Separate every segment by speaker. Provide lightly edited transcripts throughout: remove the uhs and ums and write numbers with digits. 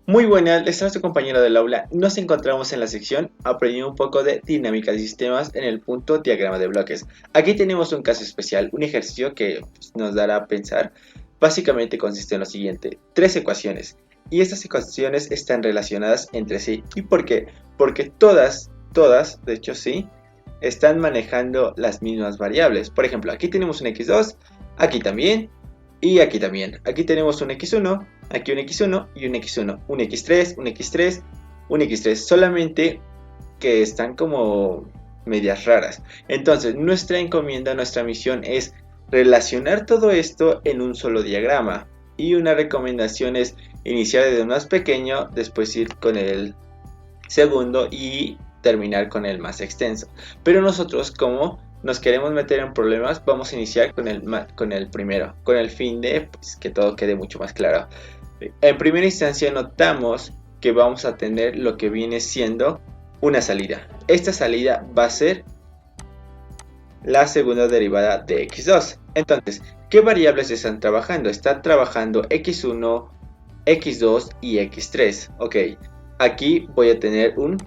Speaker 1: Muy buenas, les nuestro compañero del aula. Nos encontramos en la sección aprendiendo un poco de dinámica de sistemas en el punto diagrama de bloques. Aquí tenemos un caso especial, un ejercicio que nos dará a pensar. Básicamente consiste en lo siguiente, tres ecuaciones. Y estas ecuaciones están relacionadas entre sí. ¿Y por qué? Porque todas, de hecho sí, están manejando las mismas variables. Por ejemplo, aquí tenemos un x2, aquí también, y aquí también. Aquí tenemos un x1, aquí un x1 y un x1. Un x3, un x3, un x3. Solamente que están como medias raras. Entonces, nuestra encomienda, nuestra misión es relacionar todo esto en un solo diagrama. Y una recomendación es iniciar desde el más pequeño, después ir con el segundo y terminar con el más extenso. Pero nosotros, como nos queremos meter en problemas, vamos a iniciar con el primero, con el fin de pues, que todo quede mucho más claro. En primera instancia notamos que vamos a tener lo que viene siendo una salida. Esta salida va a ser la segunda derivada de x2. Entonces, ¿qué variables están trabajando? Está trabajando x1, x2 y x3. Ok, aquí voy a tener un,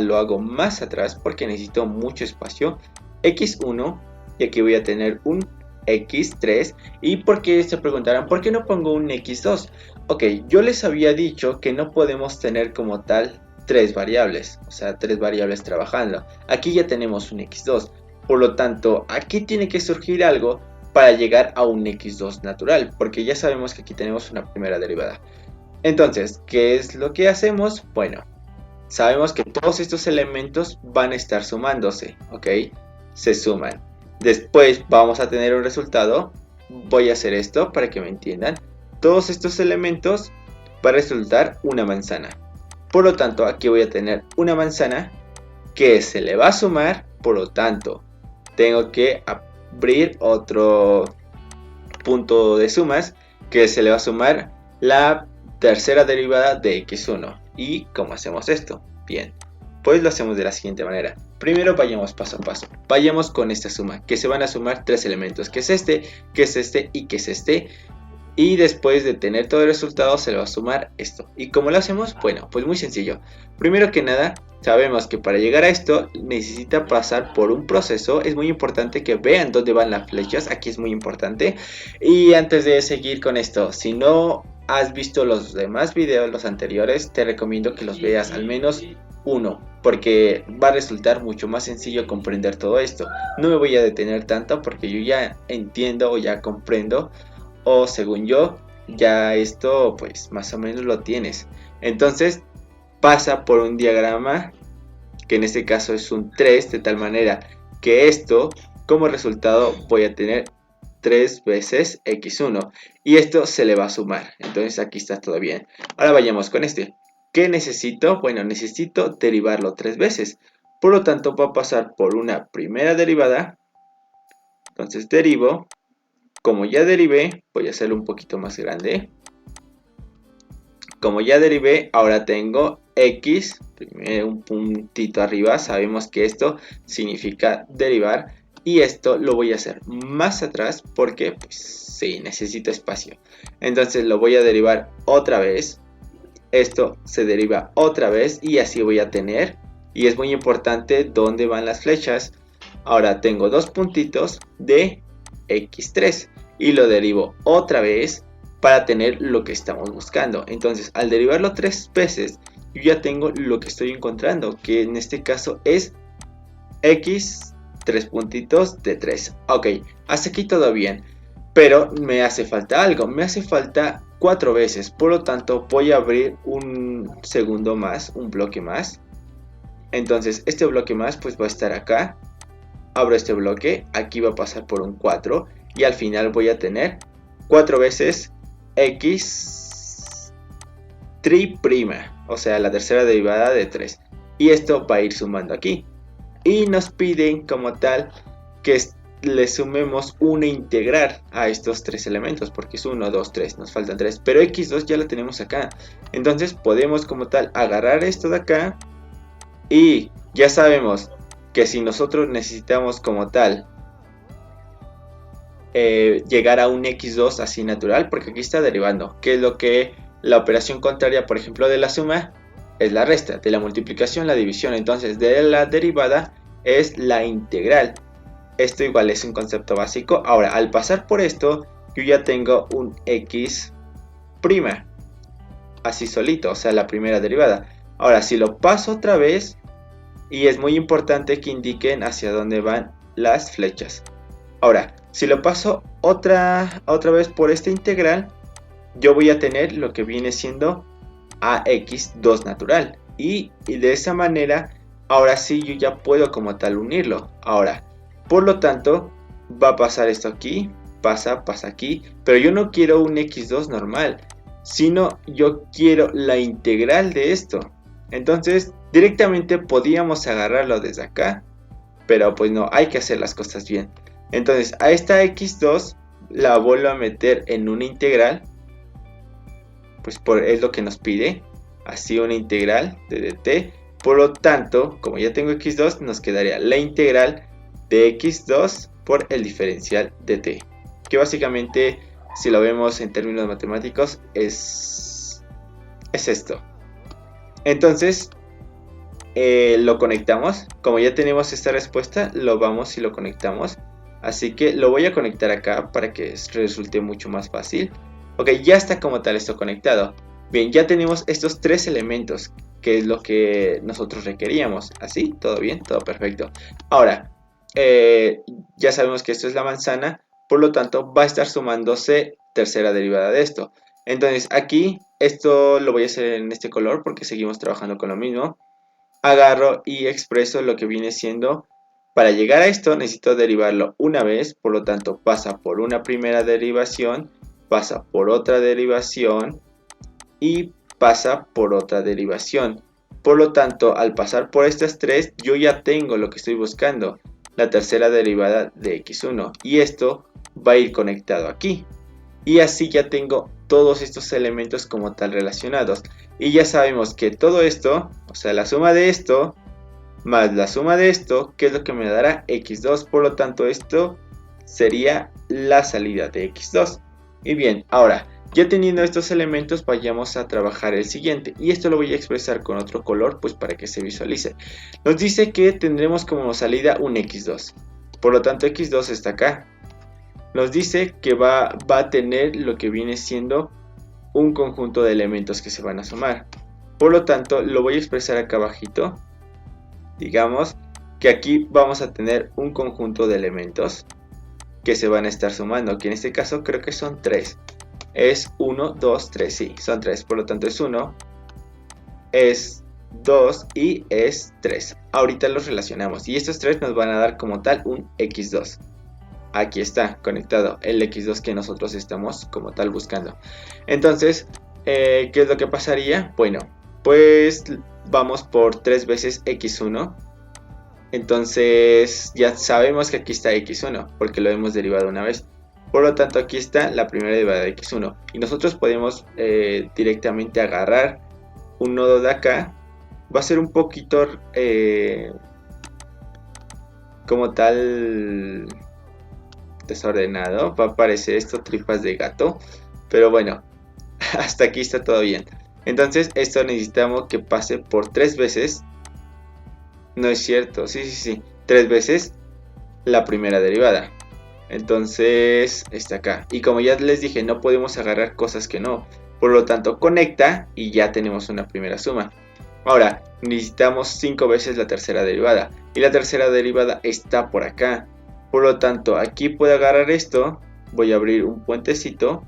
Speaker 1: lo hago más atrás porque necesito mucho espacio, x1, y aquí voy a tener un x3. Y porque se preguntarán, ¿por qué no pongo un x2? Ok, yo les había dicho que no podemos tener como tal tres variables, o sea, tres variables trabajando. Aquí ya tenemos un x2, por lo tanto, aquí tiene que surgir algo para llegar a un x2 natural, porque ya sabemos que aquí tenemos una primera derivada. Entonces, ¿qué es lo que hacemos? Bueno, sabemos que todos estos elementos van a estar sumándose, ¿ok? Se suman. Después vamos a tener un resultado. Voy a hacer esto para que me entiendan. Todos estos elementos va a resultar una manzana. Por lo tanto, aquí voy a tener una manzana que se le va a sumar. Por lo tanto, tengo que abrir otro punto de sumas que se le va a sumar la tercera derivada de x1. ¿Y cómo hacemos esto? Bien, pues lo hacemos de la siguiente manera. Primero vayamos paso a paso. Vayamos con esta suma, que se van a sumar tres elementos, que es este, que es este y que es este. Y después de tener todo el resultado se le va a sumar esto. ¿Y cómo lo hacemos? Bueno, pues muy sencillo. Primero que nada, sabemos que para llegar a esto necesita pasar por un proceso. Es muy importante que vean dónde van las flechas. Aquí es muy importante. Y antes de seguir con esto, si no has visto los demás videos, los anteriores, te recomiendo que los veas al menos uno, porque va a resultar mucho más sencillo comprender todo esto. No me voy a detener tanto porque yo ya entiendo o ya comprendo, o según yo, ya esto pues más o menos lo tienes. Entonces pasa por un diagrama que en este caso es un 3, de tal manera que esto como resultado voy a tener 3 veces x1 y esto se le va a sumar. Entonces aquí está todo bien. Ahora vayamos con este. ¿Qué necesito? Bueno, necesito derivarlo 3 veces. Por lo tanto va a pasar por una primera derivada. Entonces derivo. Como ya derivé, voy a hacerlo un poquito más grande. Como ya derivé, ahora tengo x, primero un puntito arriba, sabemos que esto significa derivar. Y esto lo voy a hacer más atrás porque, pues, sí, necesito espacio. Entonces lo voy a derivar otra vez. Esto se deriva otra vez y así voy a tener. Y es muy importante dónde van las flechas. Ahora tengo dos puntitos de x3 y lo derivo otra vez para tener lo que estamos buscando. Entonces, al derivarlo tres veces, yo ya tengo lo que estoy encontrando, que en este caso es x, tres puntitos de 3. Ok, hasta aquí todo bien, pero me hace falta algo, me hace falta 4 veces, por lo tanto voy a abrir un segundo más, un bloque más. Entonces este bloque más pues va a estar acá. Abro este bloque, aquí va a pasar por un 4 y al final voy a tener 4 veces x tri prima, o sea la tercera derivada de 3, y esto va a ir sumando aquí y nos piden como tal que le sumemos una integral a estos tres elementos, porque es 1, 2, 3, nos faltan 3, pero x2 ya lo tenemos acá. Entonces podemos como tal agarrar esto de acá y ya sabemos que si nosotros necesitamos como tal llegar a un x2 así natural, porque aquí está derivando, que es lo que la operación contraria, por ejemplo, de la suma es la resta, de la multiplicación la división. Entonces de la derivada es la integral. Esto igual es un concepto básico. Ahora, al pasar por esto, yo ya tengo un x', así solito, o sea, la primera derivada. Ahora, si lo paso otra vez, y es muy importante que indiquen hacia dónde van las flechas. Ahora, si lo paso otra vez por esta integral, yo voy a tener lo que viene siendo ax2 natural. Y de esa manera, ahora sí yo ya puedo como tal unirlo. Ahora, por lo tanto, va a pasar esto aquí, pasa aquí. Pero yo no quiero un x2 normal, sino yo quiero la integral de esto. Entonces, directamente podíamos agarrarlo desde acá, pero pues no, hay que hacer las cosas bien. Entonces, a esta x2 la vuelvo a meter en una integral, pues es lo que nos pide, así una integral de dt. Por lo tanto, como ya tengo x2, nos quedaría la integral de x2 por el diferencial de t, que básicamente, si lo vemos en términos matemáticos, es esto. Entonces, lo conectamos. Como ya tenemos esta respuesta, lo vamos y lo conectamos. Así que lo voy a conectar acá para que resulte mucho más fácil. Ok, ya está como tal esto conectado. Bien, ya tenemos estos tres elementos, que es lo que nosotros requeríamos. Así, todo bien, todo perfecto. Ahora, ya sabemos que esto es la manzana, por lo tanto va a estar sumándose tercera derivada de esto. Entonces aquí, esto lo voy a hacer en este color porque seguimos trabajando con lo mismo. Agarro y expreso lo que viene siendo, para llegar a esto necesito derivarlo una vez, por lo tanto pasa por una primera derivación, pasa por otra derivación y pasa por otra derivación. Por lo tanto, al pasar por estas tres, yo ya tengo lo que estoy buscando, la tercera derivada de x1, y esto va a ir conectado aquí. Y así ya tengo todos estos elementos como tal relacionados. Y ya sabemos que todo esto, o sea, la suma de esto más la suma de esto, que es lo que me dará x2. Por lo tanto, esto sería la salida de x2. Y bien, ahora, ya teniendo estos elementos, vayamos a trabajar el siguiente. Y esto lo voy a expresar con otro color, pues para que se visualice. Nos dice que tendremos como salida un x2. Por lo tanto, x2 está acá. Nos dice que va a tener lo que viene siendo un conjunto de elementos que se van a sumar. Por lo tanto, lo voy a expresar acá abajito. Digamos que aquí vamos a tener un conjunto de elementos que se van a estar sumando, que en este caso creo que son 3. Es 1, 2, 3, sí, son 3. Por lo tanto es 1, es 2 y es 3. Ahorita los relacionamos y estos 3 nos van a dar como tal un x2. Aquí está conectado el x2 que nosotros estamos como tal buscando. Entonces, ¿qué es lo que pasaría? Bueno, pues vamos por 3 veces x1. Entonces ya sabemos que aquí está x1 porque lo hemos derivado una vez. Por lo tanto, aquí está la primera derivada de x1. Y nosotros podemos directamente agarrar un nodo de acá. Va a ser un poquito como tal desordenado. Va a aparecer esto tripas de gato. Pero bueno, hasta aquí está todo bien. Entonces esto necesitamos que pase por 3 veces. No es cierto, sí, 3 veces la primera derivada. Entonces está acá. Y como ya les dije, no podemos agarrar cosas que no. Por lo tanto, conecta y ya tenemos una primera suma. Ahora, necesitamos 5 veces la tercera derivada. Y la tercera derivada está por acá. Por lo tanto, aquí puedo agarrar esto. Voy a abrir un puentecito.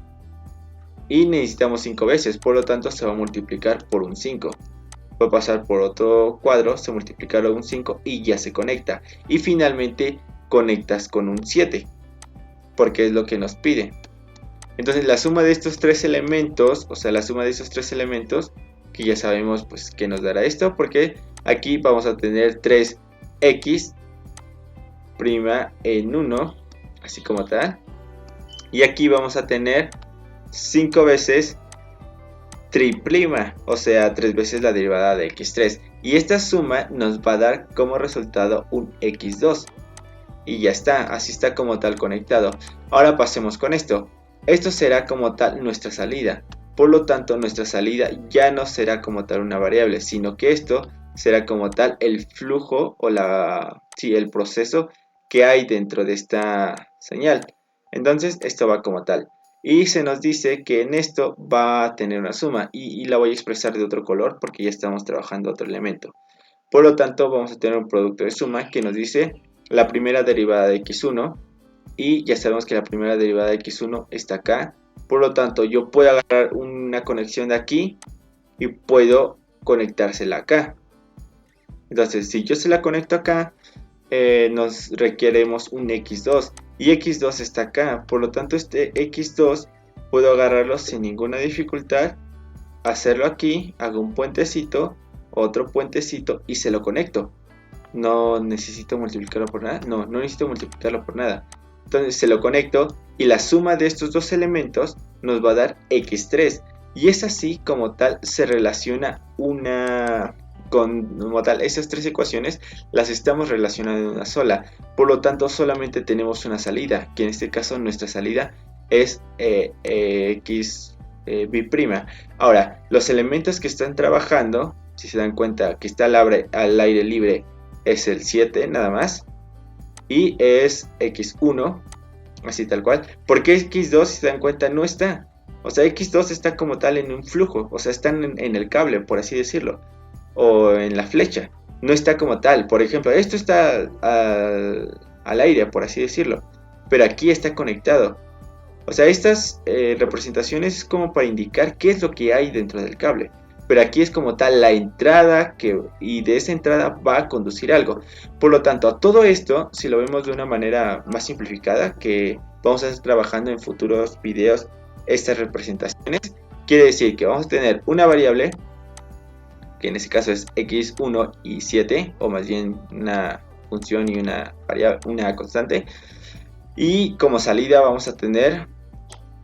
Speaker 1: Y necesitamos 5 veces. Por lo tanto, se va a multiplicar por un 5. Va a pasar por otro cuadro. Se multiplica por un 5 y ya se conecta. Y finalmente conectas con un 7. Porque es lo que nos pide. Entonces la suma de estos tres elementos, o sea, la suma de esos tres elementos, que ya sabemos pues que nos dará esto, porque aquí vamos a tener 3x' en 1, así como tal. Y aquí vamos a tener 5 veces triprima, o sea, 3 veces la derivada de x3. Y esta suma nos va a dar como resultado un x2. Y ya está, así está como tal conectado. Ahora pasemos con esto. Esto será como tal nuestra salida. Por lo tanto, nuestra salida ya no será como tal una variable, sino que esto será como tal el flujo o el proceso que hay dentro de esta señal. Entonces, esto va como tal. Y se nos dice que en esto va a tener una suma y la voy a expresar de otro color porque ya estamos trabajando otro elemento. Por lo tanto, vamos a tener un producto de suma que nos dice la primera derivada de x1 y ya sabemos que la primera derivada de x1 está acá. Por lo tanto, yo puedo agarrar una conexión de aquí y puedo conectársela acá. Entonces, si yo se la conecto acá, nos requeremos un x2 y x2 está acá. Por lo tanto, este x2 puedo agarrarlo sin ninguna dificultad, hacerlo aquí, hago un puentecito, otro puentecito y se lo conecto. No necesito multiplicarlo por nada. No necesito multiplicarlo por nada. Entonces se lo conecto y la suma de estos dos elementos nos va a dar x3. Y es así como tal se relaciona como tal, esas tres ecuaciones las estamos relacionando en una sola. Por lo tanto, solamente tenemos una salida, que en este caso nuestra salida es x b'. Ahora, los elementos que están trabajando, si se dan cuenta que está al aire libre, es el 7 nada más. Y es x1, así tal cual. Porque x2, si se dan cuenta, no está. O sea, x2 está como tal en un flujo. O sea, están en el cable, por así decirlo. O en la flecha. No está como tal. Por ejemplo, esto está al aire, por así decirlo. Pero aquí está conectado. O sea, estas representaciones es como para indicar qué es lo que hay dentro del cable. Pero aquí es como tal la entrada y de esa entrada va a conducir algo. Por lo tanto, a todo esto, si lo vemos de una manera más simplificada, que vamos a estar trabajando en futuros videos estas representaciones, quiere decir que vamos a tener una variable, que en este caso es x1 y 7, o más bien una función y una constante, y como salida vamos a tener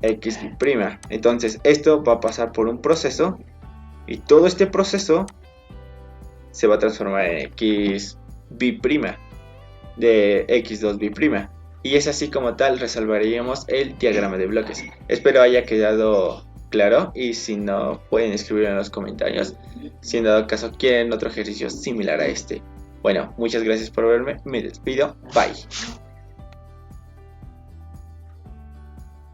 Speaker 1: x'. Entonces esto va a pasar por un proceso y todo este proceso se va a transformar en x b' de x2 b'. Y es así como tal resolveríamos el diagrama de bloques. Espero haya quedado claro y si no pueden escribirlo en los comentarios si en dado caso quieren otro ejercicio similar a este. Bueno, muchas gracias por verme, me despido, bye.